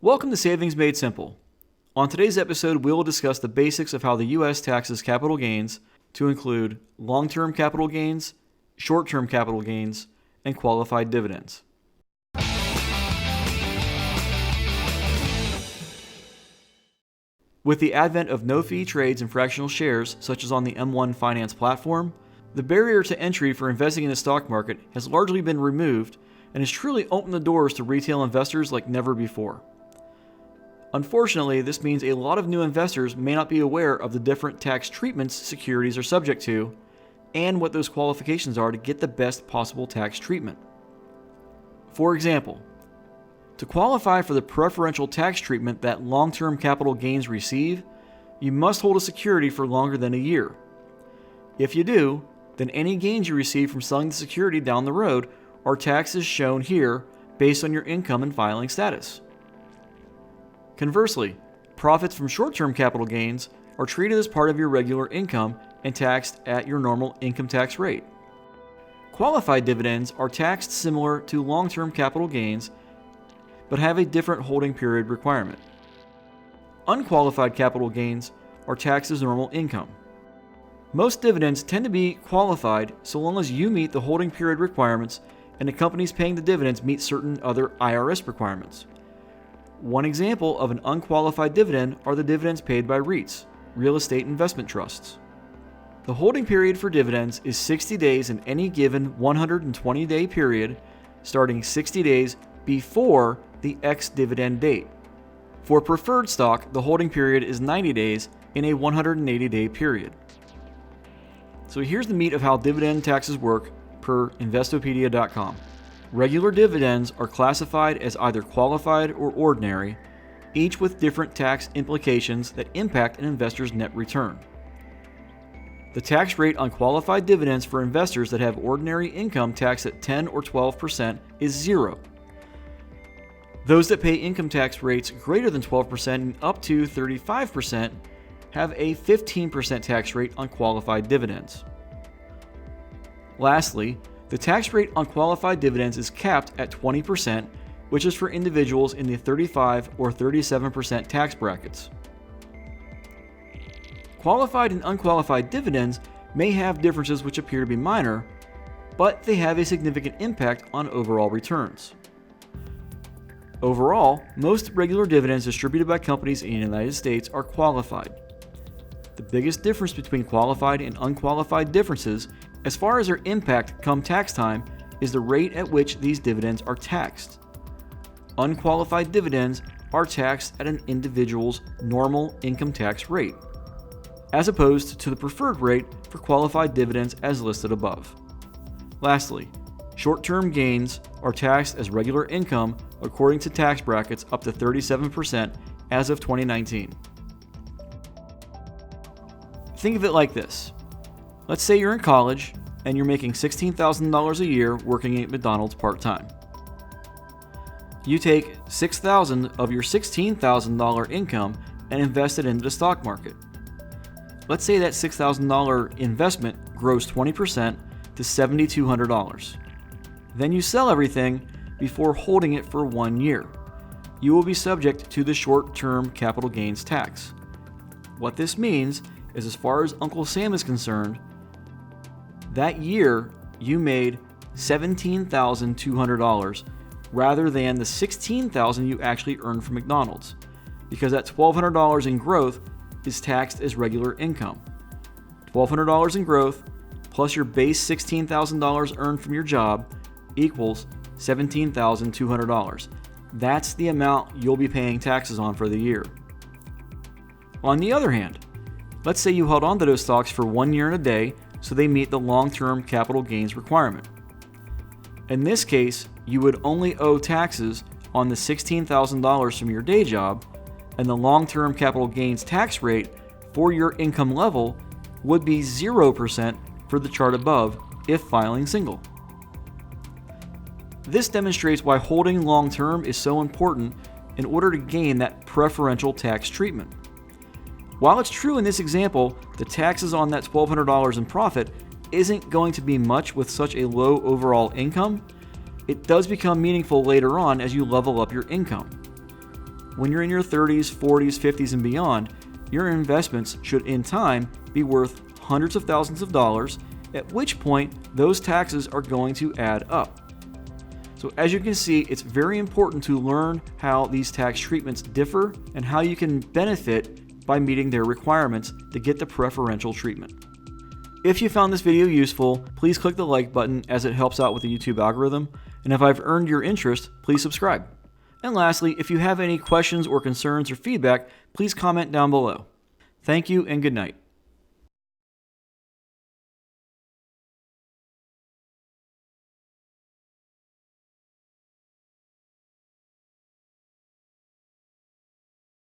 Welcome to Savings Made Simple. On today's episode, we will discuss the basics of how the U.S. taxes capital gains to include long-term capital gains, short-term capital gains, and qualified dividends. With the advent of no-fee trades in fractional shares, such as on the M1 Finance platform, the barrier to entry for investing in the stock market has largely been removed and has truly opened the doors to retail investors like never before. Unfortunately, this means a lot of new investors may not be aware of the different tax treatments securities are subject to and what those qualifications are to get the best possible tax treatment. For example, to qualify for the preferential tax treatment that long-term capital gains receive, you must hold a security for longer than a year. If you do, then any gains you receive from selling the security down the road are taxed as shown here based on your income and filing status. Conversely, profits from short-term capital gains are treated as part of your regular income and taxed at your normal income tax rate. Qualified dividends are taxed similar to long-term capital gains, but have a different holding period requirement. Unqualified capital gains are taxed as normal income. Most dividends tend to be qualified so long as you meet the holding period requirements and the companies paying the dividends meet certain other IRS requirements. One example of an unqualified dividend are the dividends paid by REITs, real estate investment trusts. The holding period for dividends is 60 days in any given 120-day period, starting 60 days before the ex-dividend date. For preferred stock, the holding period is 90 days in a 180-day period. So here's the meat of how dividend taxes work per Investopedia.com. Regular dividends are classified as either qualified or ordinary, each with different tax implications that impact an investor's net return. The tax rate on qualified dividends for investors that have ordinary income taxed at 10 or 12% is 0. Those that pay income tax rates greater than 12% and up to 35% have a 15% tax rate on qualified dividends. Lastly, the tax rate on qualified dividends is capped at 20%, which is for individuals in the 35 or 37% tax brackets. Qualified and unqualified dividends may have differences which appear to be minor, but they have a significant impact on overall returns. Overall, most regular dividends distributed by companies in the United States are qualified. The biggest difference between qualified and unqualified differences as far as their impact come tax time is the rate at which these dividends are taxed. Unqualified dividends are taxed at an individual's normal income tax rate, as opposed to the preferred rate for qualified dividends as listed above. Lastly, short-term gains are taxed as regular income according to tax brackets up to 37% as of 2019. Think of it like this. Let's say you're in college and you're making $16,000 a year working at McDonald's part-time. You take $6,000 of your $16,000 income and invest it into the stock market. Let's say that $6,000 investment grows 20% to $7,200. Then you sell everything before holding it for 1 year. You will be subject to the short-term capital gains tax. What this means is, as far as Uncle Sam is concerned, that year you made $17,200 rather than the $16,000 you actually earned from McDonald's, because that $1,200 in growth is taxed as regular income. $1,200 in growth plus your base $16,000 earned from your job equals $17,200. That's the amount you'll be paying taxes on for the year. On the other hand, let's say you held on to those stocks for 1 year and a day so they meet the long-term capital gains requirement. In this case, you would only owe taxes on the $16,000 from your day job, and the long-term capital gains tax rate for your income level would be 0% for the chart above if filing single. This demonstrates why holding long-term is so important in order to gain that preferential tax treatment. While it's true in this example, the taxes on that $1,200 in profit isn't going to be much with such a low overall income, it does become meaningful later on as you level up your income. when you're in your 30s, 40s, 50s, and beyond, your investments should in time be worth hundreds of thousands of dollars, at which point those taxes are going to add up. So as you can see, it's very important to learn how these tax treatments differ and how you can benefit by meeting their requirements to get the preferential treatment. If you found this video useful, please click the like button as it helps out with the YouTube algorithm, and if I've earned your interest, please subscribe. And lastly, if you have any questions or concerns or feedback, please comment down below. Thank you and good night.